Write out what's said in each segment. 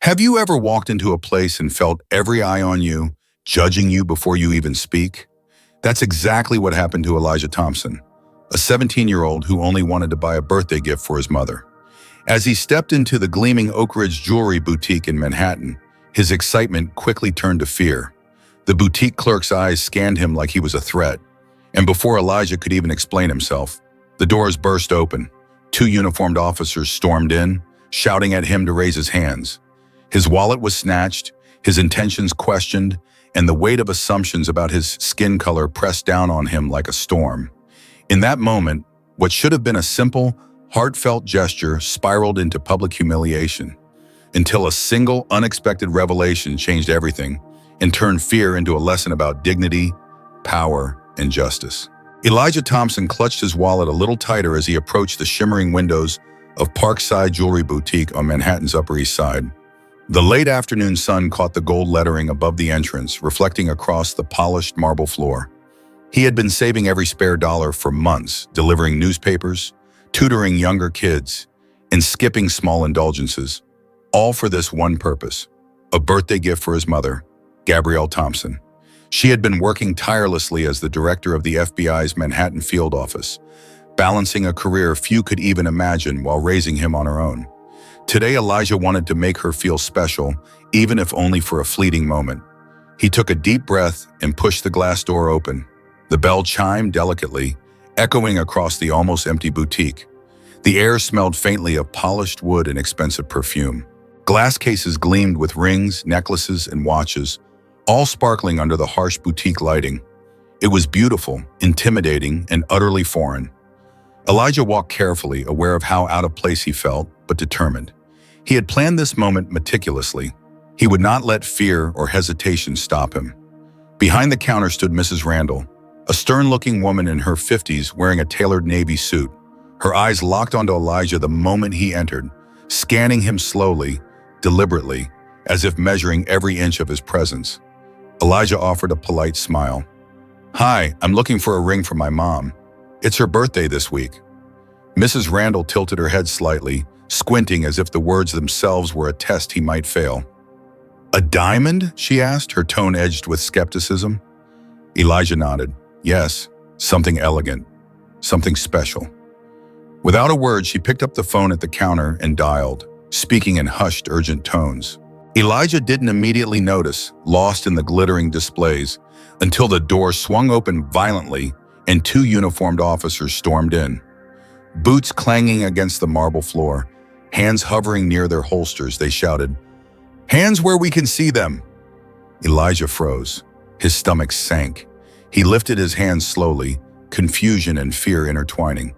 Have you ever walked into a place and felt every eye on you, judging you before you even speak? That's exactly what happened to Elijah Thompson, a 17-year-old who only wanted to buy a birthday gift for his mother. As he stepped into the gleaming Oak Ridge jewelry boutique in Manhattan, his excitement quickly turned to fear. The boutique clerk's eyes scanned him like he was a threat, and before Elijah could even explain himself, the doors burst open. Two uniformed officers stormed in, shouting at him to raise his hands. His wallet was snatched, his intentions questioned, and the weight of assumptions about his skin color pressed down on him like a storm. In that moment, what should have been a simple, heartfelt gesture spiraled into public humiliation, until a single, unexpected revelation changed everything and turned fear into a lesson about dignity, power, and justice. Elijah Thompson clutched his wallet a little tighter as he approached the shimmering windows of Parkside Jewelry Boutique on Manhattan's Upper East Side. The late afternoon sun caught the gold lettering above the entrance, reflecting across the polished marble floor. He had been saving every spare dollar for months, delivering newspapers, tutoring younger kids, and skipping small indulgences, all for this one purpose: a birthday gift for his mother, Gabrielle Thompson. She had been working tirelessly as the director of the FBI's Manhattan field office, balancing a career few could even imagine while raising him on her own. Today, Elijah wanted to make her feel special, even if only for a fleeting moment. He took a deep breath and pushed the glass door open. The bell chimed delicately, echoing across the almost empty boutique. The air smelled faintly of polished wood and expensive perfume. Glass cases gleamed with rings, necklaces, and watches, all sparkling under the harsh boutique lighting. It was beautiful, intimidating, and utterly foreign. Elijah walked carefully, aware of how out of place he felt, but determined. He had planned this moment meticulously. He would not let fear or hesitation stop him. Behind the counter stood Mrs. Randall, a stern-looking woman in her 50s wearing a tailored navy suit. Her eyes locked onto Elijah the moment he entered, scanning him slowly, deliberately, as if measuring every inch of his presence. Elijah offered a polite smile. "Hi, I'm looking for a ring for my mom. It's her birthday this week." Mrs. Randall tilted her head slightly, squinting as if the words themselves were a test he might fail. "A diamond?" she asked, her tone edged with skepticism. Elijah nodded. "Yes, something elegant, something special." Without a word, she picked up the phone at the counter and dialed, speaking in hushed, urgent tones. Elijah didn't immediately notice, lost in the glittering displays, until the door swung open violently and two uniformed officers stormed in. Boots clanging against the marble floor, hands hovering near their holsters, they shouted, "Hands where we can see them!" Elijah froze. His stomach sank. He lifted his hands slowly, confusion and fear intertwining.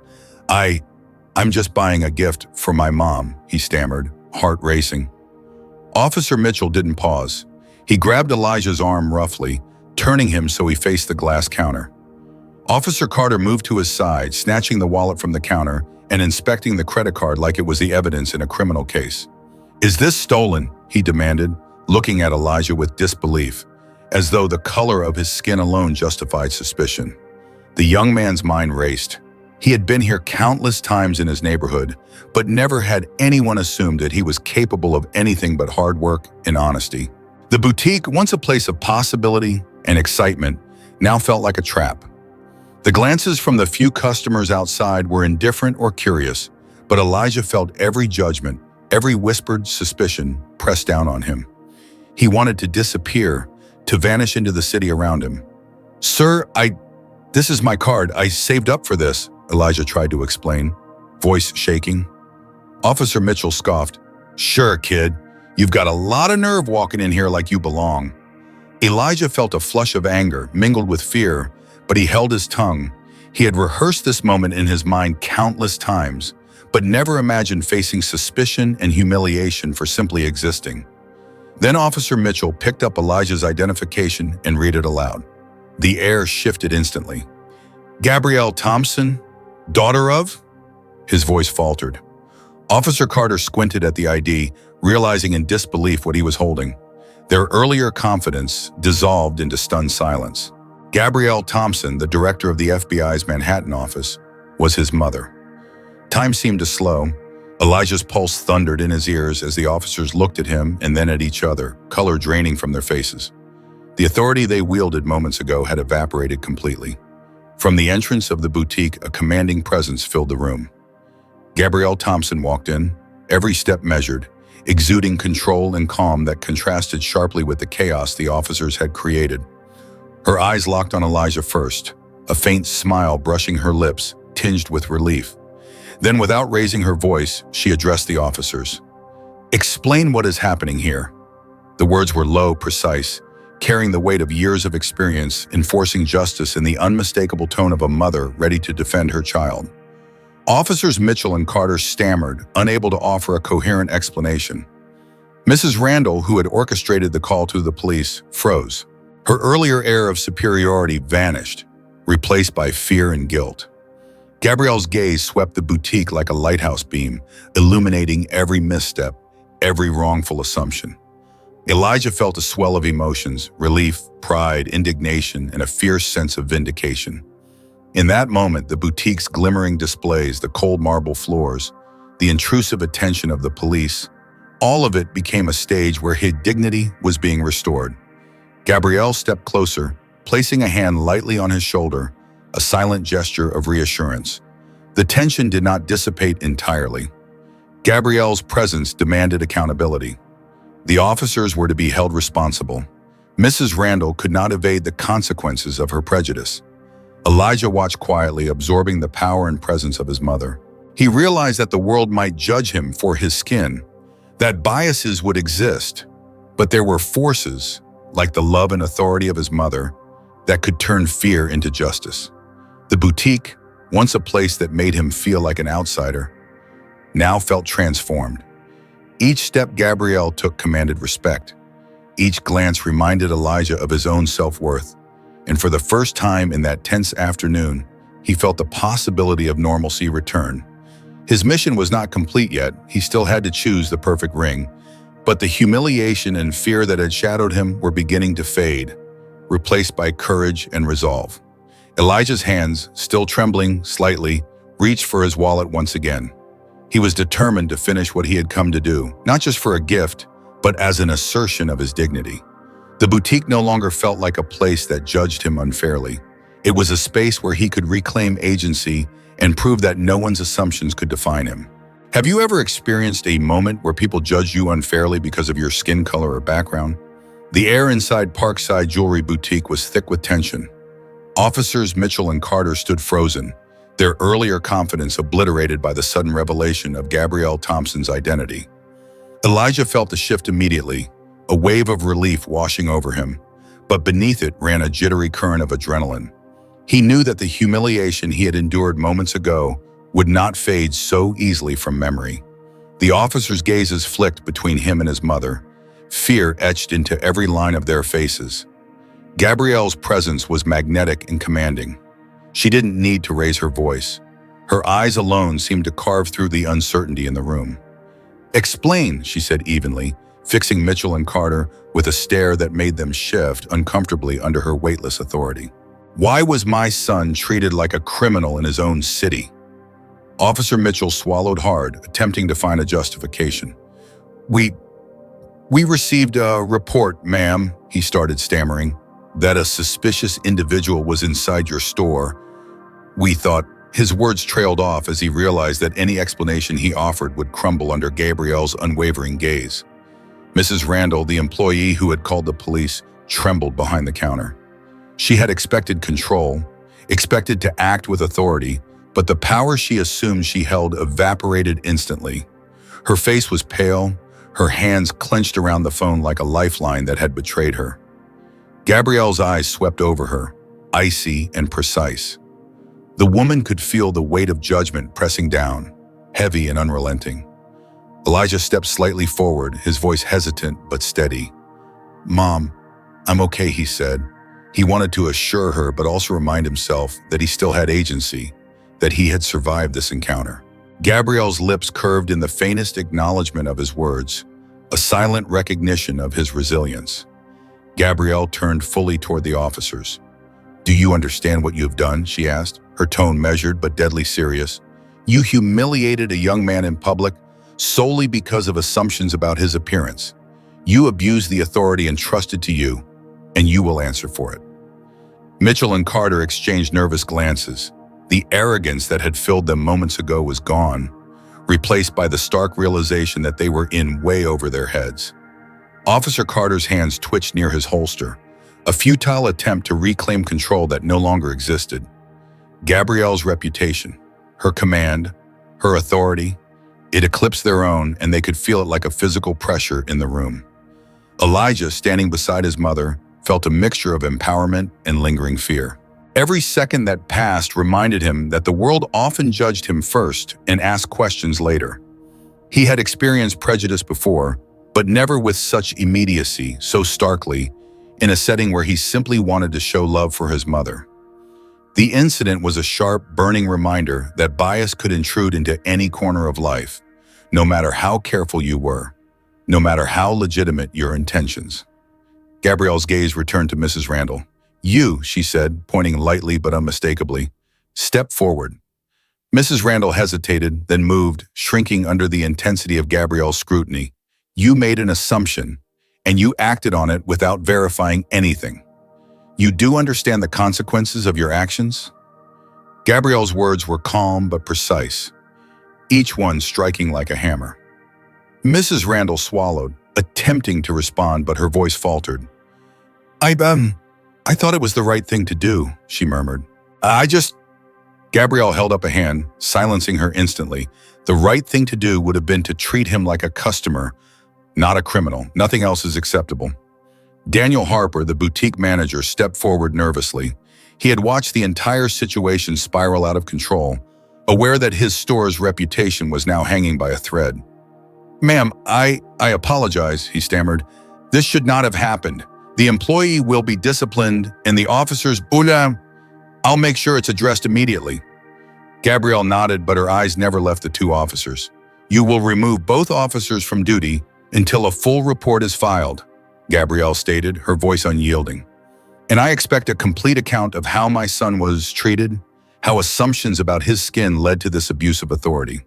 I'm just buying a gift for my mom," he stammered, heart racing. Officer Mitchell didn't pause. He grabbed Elijah's arm roughly, turning him so he faced the glass counter. Officer Carter moved to his side, snatching the wallet from the counter and inspecting the credit card like it was the evidence in a criminal case. "Is this stolen?" he demanded, looking at Elijah with disbelief, as though the color of his skin alone justified suspicion. The young man's mind raced. He had been here countless times in his neighborhood, but never had anyone assumed that he was capable of anything but hard work and honesty. The boutique, once a place of possibility and excitement, now felt like a trap. The glances from the few customers outside were indifferent or curious, but Elijah felt every judgment, every whispered suspicion pressed down on him. He wanted to disappear, to vanish into the city around him. "Sir, this is my card. I saved up for this," Elijah tried to explain, voice shaking. Officer Mitchell scoffed. "Sure, kid. You've got a lot of nerve walking in here like you belong." Elijah felt a flush of anger mingled with fear, but he held his tongue. He had rehearsed this moment in his mind countless times, but never imagined facing suspicion and humiliation for simply existing. Then Officer Mitchell picked up Elijah's identification and read it aloud. The air shifted instantly. "Gabrielle Thompson, daughter of?" His voice faltered. Officer Carter squinted at the ID, realizing in disbelief what he was holding. Their earlier confidence dissolved into stunned silence. Gabrielle Thompson, the director of the FBI's Manhattan office, was his mother. Time seemed to slow. Elijah's pulse thundered in his ears as the officers looked at him and then at each other, color draining from their faces. The authority they wielded moments ago had evaporated completely. From the entrance of the boutique, a commanding presence filled the room. Gabrielle Thompson walked in, every step measured, exuding control and calm that contrasted sharply with the chaos the officers had created. Her eyes locked on Elijah first, a faint smile brushing her lips, tinged with relief. Then, without raising her voice, she addressed the officers. "Explain what is happening here." The words were low, precise, carrying the weight of years of experience, enforcing justice in the unmistakable tone of a mother ready to defend her child. Officers Mitchell and Carter stammered, unable to offer a coherent explanation. Mrs. Randall, who had orchestrated the call to the police, froze. Her earlier air of superiority vanished, replaced by fear and guilt. Gabrielle's gaze swept the boutique like a lighthouse beam, illuminating every misstep, every wrongful assumption. Elijah felt a swell of emotions, relief, pride, indignation, and a fierce sense of vindication. In that moment, the boutique's glimmering displays, the cold marble floors, the intrusive attention of the police, all of it became a stage where his dignity was being restored. Gabrielle stepped closer, placing a hand lightly on his shoulder, a silent gesture of reassurance. The tension did not dissipate entirely. Gabrielle's presence demanded accountability. The officers were to be held responsible. Mrs. Randall could not evade the consequences of her prejudice. Elijah watched quietly, absorbing the power and presence of his mother. He realized that the world might judge him for his skin, that biases would exist, but there were forces, like the love and authority of his mother, that could turn fear into justice. The boutique, once a place that made him feel like an outsider, now felt transformed. Each step Gabrielle took commanded respect. Each glance reminded Elijah of his own self-worth. And for the first time in that tense afternoon, he felt the possibility of normalcy return. His mission was not complete yet. He still had to choose the perfect ring. But the humiliation and fear that had shadowed him were beginning to fade, replaced by courage and resolve. Elijah's hands, still trembling slightly, reached for his wallet once again. He was determined to finish what he had come to do, not just for a gift, but as an assertion of his dignity. The boutique no longer felt like a place that judged him unfairly. It was a space where he could reclaim agency and prove that no one's assumptions could define him. Have you ever experienced a moment where people judged you unfairly because of your skin color or background? The air inside Parkside Jewelry Boutique was thick with tension. Officers Mitchell and Carter stood frozen, their earlier confidence obliterated by the sudden revelation of Gabrielle Thompson's identity. Elijah felt the shift immediately, a wave of relief washing over him, but beneath it ran a jittery current of adrenaline. He knew that the humiliation he had endured moments ago would not fade so easily from memory. The officers' gazes flicked between him and his mother, fear etched into every line of their faces. Gabrielle's presence was magnetic and commanding. She didn't need to raise her voice. Her eyes alone seemed to carve through the uncertainty in the room. "Explain," she said evenly, fixing Mitchell and Carter with a stare that made them shift uncomfortably under her weightless authority. "Why was my son treated like a criminal in his own city?" Officer Mitchell swallowed hard, attempting to find a justification. We received a report, ma'am," he started stammering, "that a suspicious individual was inside your store. We thought—" His words trailed off as he realized that any explanation he offered would crumble under Gabrielle's unwavering gaze. Mrs. Randall, the employee who had called the police, trembled behind the counter. She had expected control, expected to act with authority, but the power she assumed she held evaporated instantly. Her face was pale, her hands clenched around the phone like a lifeline that had betrayed her. Gabrielle's eyes swept over her, icy and precise. The woman could feel the weight of judgment pressing down, heavy and unrelenting. Elijah stepped slightly forward, his voice hesitant but steady. "Mom, I'm okay," he said. He wanted to assure her but also remind himself that he still had agency, that he had survived this encounter. Gabrielle's lips curved in the faintest acknowledgement of his words, a silent recognition of his resilience. Gabrielle turned fully toward the officers. "Do you understand what you have done?" she asked, her tone measured but deadly serious. "You humiliated a young man in public, solely because of assumptions about his appearance. You abused the authority entrusted to you, and you will answer for it. Mitchell and Carter exchanged nervous glances. The arrogance that had filled them moments ago was gone, replaced by the stark realization that they were in way over their heads. Officer Carter's hands twitched near his holster, a futile attempt to reclaim control that no longer existed. Gabrielle's reputation, her command, her authority, it eclipsed their own, and they could feel it like a physical pressure in the room. Elijah, standing beside his mother, felt a mixture of empowerment and lingering fear. Every second that passed reminded him that the world often judged him first and asked questions later. He had experienced prejudice before, but never with such immediacy, so starkly, in a setting where he simply wanted to show love for his mother. The incident was a sharp, burning reminder that bias could intrude into any corner of life, no matter how careful you were, no matter how legitimate your intentions. Gabrielle's gaze returned to Mrs. Randall. "You," she said, pointing lightly but unmistakably, "step forward." Mrs. Randall hesitated, then moved, shrinking under the intensity of Gabrielle's scrutiny. "You made an assumption, and you acted on it without verifying anything. You do understand the consequences of your actions?" Gabrielle's words were calm but precise, each one striking like a hammer. Mrs. Randall swallowed, attempting to respond, but her voice faltered. I thought it was the right thing to do," she murmured. Gabrielle held up a hand, silencing her instantly. The right thing to do would have been to treat him like a customer, not a criminal. Nothing else is acceptable. Daniel Harper, the boutique manager, stepped forward nervously. He had watched the entire situation spiral out of control, aware that his store's reputation was now hanging by a thread. "Ma'am, I apologize," he stammered. "This should not have happened. The employee will be disciplined, and the officers, I'll make sure it's addressed immediately." Gabrielle nodded, but her eyes never left the two officers. "You will remove both officers from duty until a full report is filed," Gabrielle stated, her voice unyielding. "And I expect a complete account of how my son was treated, how assumptions about his skin led to this abuse of authority.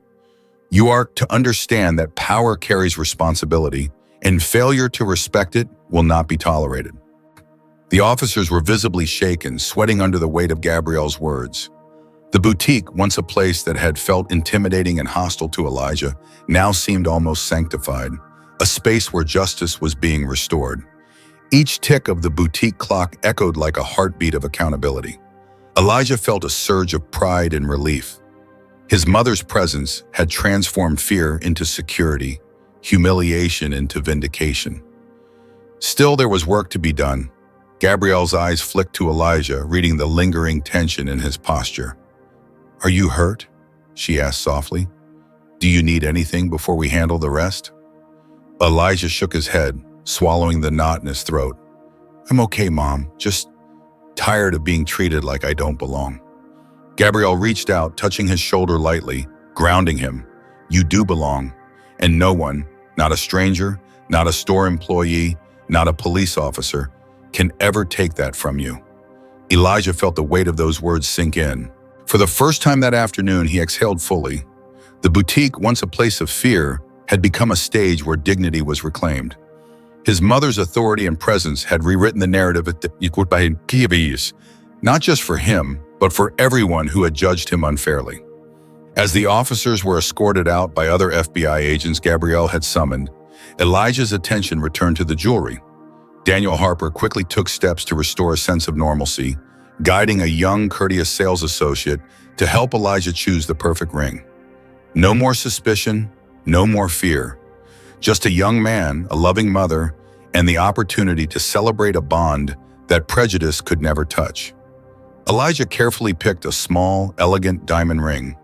You are to understand that power carries responsibility, and failure to respect it will not be tolerated." The officers were visibly shaken, sweating under the weight of Gabrielle's words. The boutique, once a place that had felt intimidating and hostile to Elijah, now seemed almost sanctified, a space where justice was being restored. Each tick of the boutique clock echoed like a heartbeat of accountability. Elijah felt a surge of pride and relief. His mother's presence had transformed fear into security, humiliation into vindication. Still, there was work to be done. Gabrielle's eyes flicked to Elijah, reading the lingering tension in his posture. "Are you hurt?" she asked softly. "Do you need anything before we handle the rest?" Elijah shook his head, swallowing the knot in his throat. "I'm okay, Mom. Just tired of being treated like I don't belong." Gabrielle reached out, touching his shoulder lightly, grounding him. "You do belong. And no one, not a stranger, not a store employee, not a police officer, can ever take that from you." Elijah felt the weight of those words sink in. For the first time that afternoon, he exhaled fully. The boutique, once a place of fear, had become a stage where dignity was reclaimed. His mother's authority and presence had rewritten the narrative not just for him, but for everyone who had judged him unfairly. As the officers were escorted out by other FBI agents Gabrielle had summoned, Elijah's attention returned to the jewelry. Daniel Harper quickly took steps to restore a sense of normalcy, guiding a young, courteous sales associate to help Elijah choose the perfect ring. No more suspicion, no more fear. Just a young man, a loving mother, and the opportunity to celebrate a bond that prejudice could never touch. Elijah carefully picked a small, elegant diamond ring,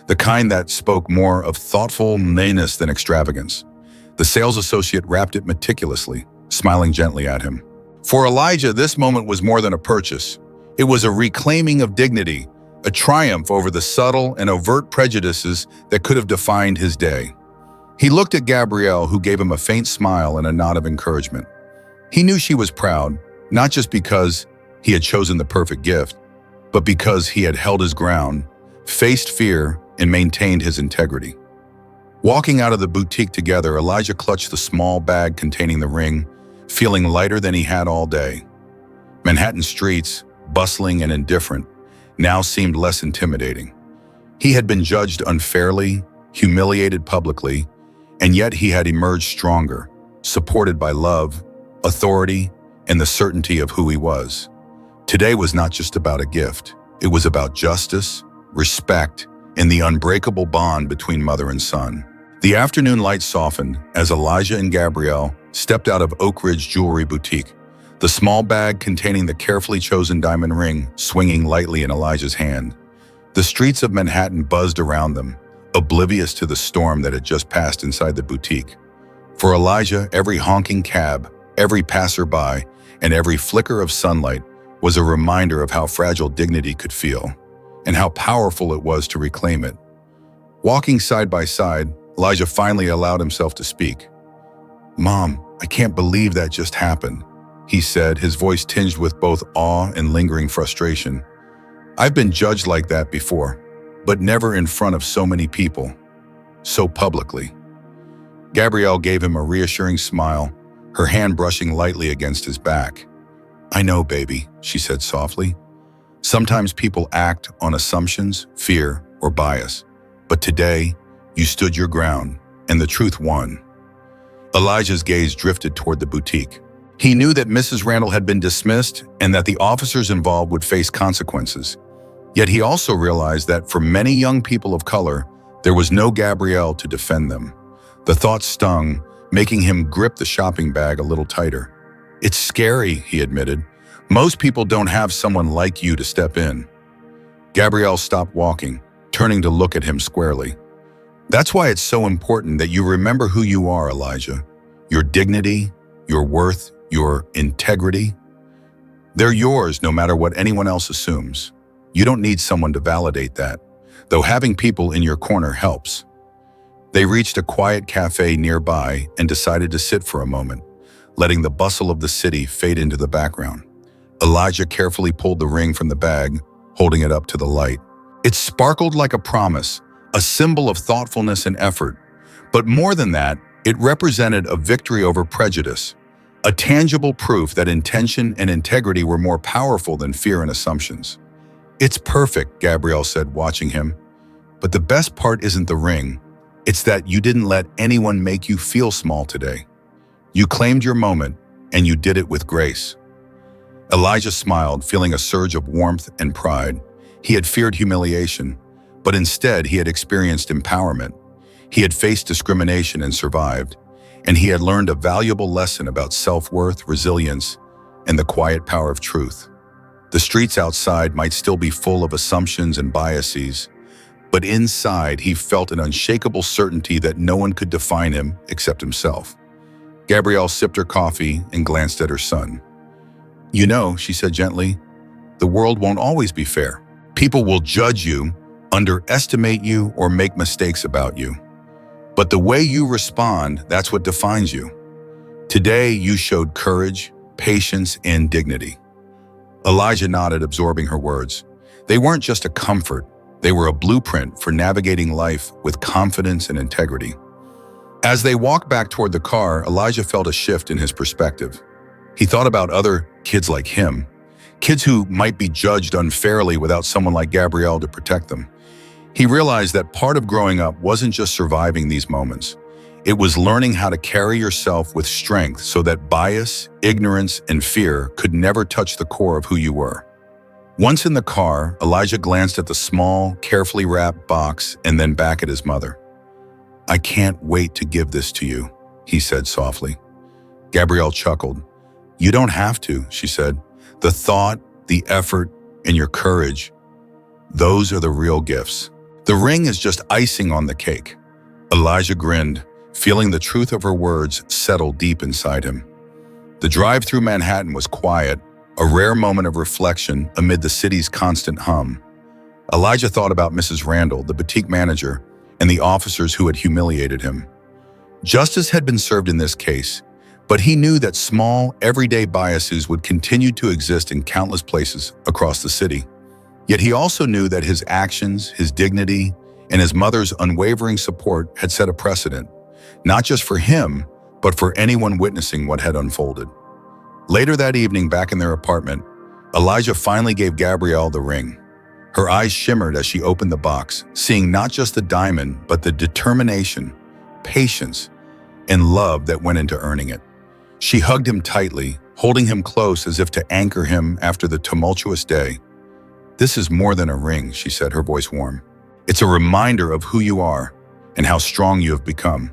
the kind that spoke more of thoughtfulness than extravagance. The sales associate wrapped it meticulously, smiling gently at him. For Elijah, this moment was more than a purchase. It was a reclaiming of dignity, a triumph over the subtle and overt prejudices that could have defined his day. He looked at Gabrielle, who gave him a faint smile and a nod of encouragement. He knew she was proud, not just because he had chosen the perfect gift, but because he had held his ground, faced fear, and maintained his integrity. Walking out of the boutique together, Elijah clutched the small bag containing the ring, feeling lighter than he had all day. Manhattan streets, bustling and indifferent, now seemed less intimidating. He had been judged unfairly, humiliated publicly, and yet he had emerged stronger, supported by love, authority, and the certainty of who he was. Today was not just about a gift. It was about justice, respect, and the unbreakable bond between mother and son. The afternoon light softened as Elijah and Gabrielle stepped out of Oak Ridge Jewelry Boutique, the small bag containing the carefully chosen diamond ring swinging lightly in Elijah's hand. The streets of Manhattan buzzed around them, oblivious to the storm that had just passed inside the boutique. For Elijah, every honking cab, every passerby, and every flicker of sunlight was a reminder of how fragile dignity could feel, and how powerful it was to reclaim it. Walking side by side, Elijah finally allowed himself to speak. "Mom, I can't believe that just happened," he said, his voice tinged with both awe and lingering frustration. "I've been judged like that before, but never in front of so many people, so publicly." Gabrielle gave him a reassuring smile, her hand brushing lightly against his back. "I know, baby," she said softly. "Sometimes people act on assumptions, fear, or bias, but today, you stood your ground, and the truth won." Elijah's gaze drifted toward the boutique. He knew that Mrs. Randall had been dismissed and that the officers involved would face consequences. Yet he also realized that for many young people of color, there was no Gabrielle to defend them. The thought stung, making him grip the shopping bag a little tighter. "It's scary," he admitted. "Most people don't have someone like you to step in." Gabrielle stopped walking, turning to look at him squarely. "That's why it's so important that you remember who you are, Elijah. Your dignity, your worth, your integrity. They're yours no matter what anyone else assumes. You don't need someone to validate that, though having people in your corner helps." They reached a quiet cafe nearby and decided to sit for a moment, letting the bustle of the city fade into the background. Elijah carefully pulled the ring from the bag, holding it up to the light. It sparkled like a promise, a symbol of thoughtfulness and effort. But more than that, it represented a victory over prejudice, a tangible proof that intention and integrity were more powerful than fear and assumptions. "It's perfect," Gabrielle said, watching him. "But the best part isn't the ring. It's that you didn't let anyone make you feel small today. You claimed your moment, and you did it with grace." Elijah smiled, feeling a surge of warmth and pride. He had feared humiliation, but instead he had experienced empowerment. He had faced discrimination and survived, and he had learned a valuable lesson about self-worth, resilience, and the quiet power of truth. The streets outside might still be full of assumptions and biases, but inside he felt an unshakable certainty that no one could define him except himself. Gabrielle sipped her coffee and glanced at her son. "You know," she said gently, "the world won't always be fair. People will judge you, underestimate you, or make mistakes about you. But the way you respond, that's what defines you. Today, you showed courage, patience, and dignity." Elijah nodded, absorbing her words. They weren't just a comfort, they were a blueprint for navigating life with confidence and integrity. As they walked back toward the car, Elijah felt a shift in his perspective. He thought about other kids like him, kids who might be judged unfairly without someone like Gabrielle to protect them. He realized that part of growing up wasn't just surviving these moments. It was learning how to carry yourself with strength so that bias, ignorance, and fear could never touch the core of who you were. Once in the car, Elijah glanced at the small, carefully wrapped box and then back at his mother. "I can't wait to give this to you," he said softly. Gabrielle chuckled. "You don't have to," she said. "The thought, the effort, and your courage, those are the real gifts. The ring is just icing on the cake." Elijah grinned, feeling the truth of her words settle deep inside him. The drive through Manhattan was quiet, a rare moment of reflection amid the city's constant hum. Elijah thought about Mrs. Randall, the boutique manager, and the officers who had humiliated him. Justice had been served in this case, but he knew that small, everyday biases would continue to exist in countless places across the city. Yet he also knew that his actions, his dignity, and his mother's unwavering support had set a precedent, not just for him, but for anyone witnessing what had unfolded. Later that evening, back in their apartment, Elijah finally gave Gabrielle the ring. Her eyes shimmered as she opened the box, seeing not just the diamond, but the determination, patience, and love that went into earning it. She hugged him tightly, holding him close as if to anchor him after the tumultuous day. "This is more than a ring," she said, her voice warm. "It's a reminder of who you are and how strong you have become."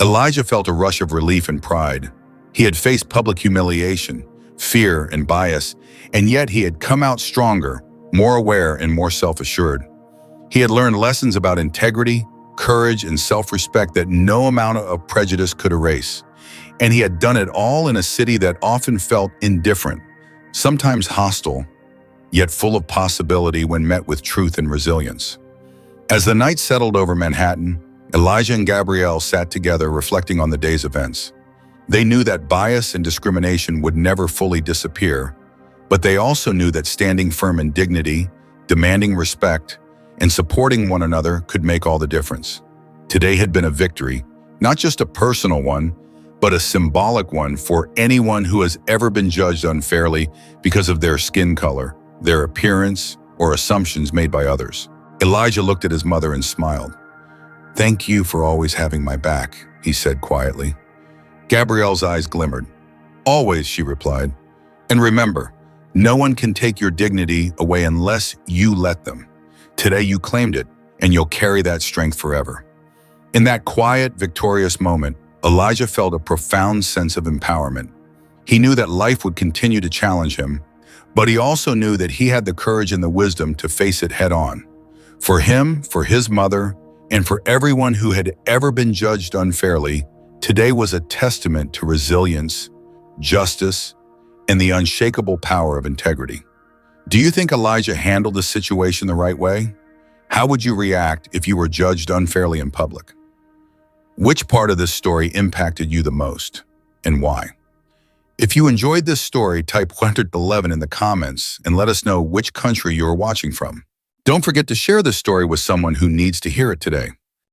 Elijah felt a rush of relief and pride. He had faced public humiliation, fear, and bias, and yet he had come out stronger, more aware, and more self-assured. He had learned lessons about integrity, courage, and self-respect that no amount of prejudice could erase. And he had done it all in a city that often felt indifferent, sometimes hostile, yet full of possibility when met with truth and resilience. As the night settled over Manhattan, Elijah and Gabrielle sat together reflecting on the day's events. They knew that bias and discrimination would never fully disappear, but they also knew that standing firm in dignity, demanding respect, and supporting one another could make all the difference. Today had been a victory, not just a personal one, but a symbolic one for anyone who has ever been judged unfairly because of their skin color, their appearance, or assumptions made by others. Elijah looked at his mother and smiled. "Thank you for always having my back," he said quietly. Gabrielle's eyes glimmered. "Always," she replied. "And remember, no one can take your dignity away unless you let them. Today you claimed it, and you'll carry that strength forever." In that quiet, victorious moment, Elijah felt a profound sense of empowerment. He knew that life would continue to challenge him, but he also knew that he had the courage and the wisdom to face it head on. For him, for his mother, and for everyone who had ever been judged unfairly, today was a testament to resilience, justice, and the unshakable power of integrity. Do you think Elijah handled the situation the right way? How would you react if you were judged unfairly in public? Which part of this story impacted you the most, and why? If you enjoyed this story, type 111 in the comments and let us know which country you are watching from. Don't forget to share this story with someone who needs to hear it today.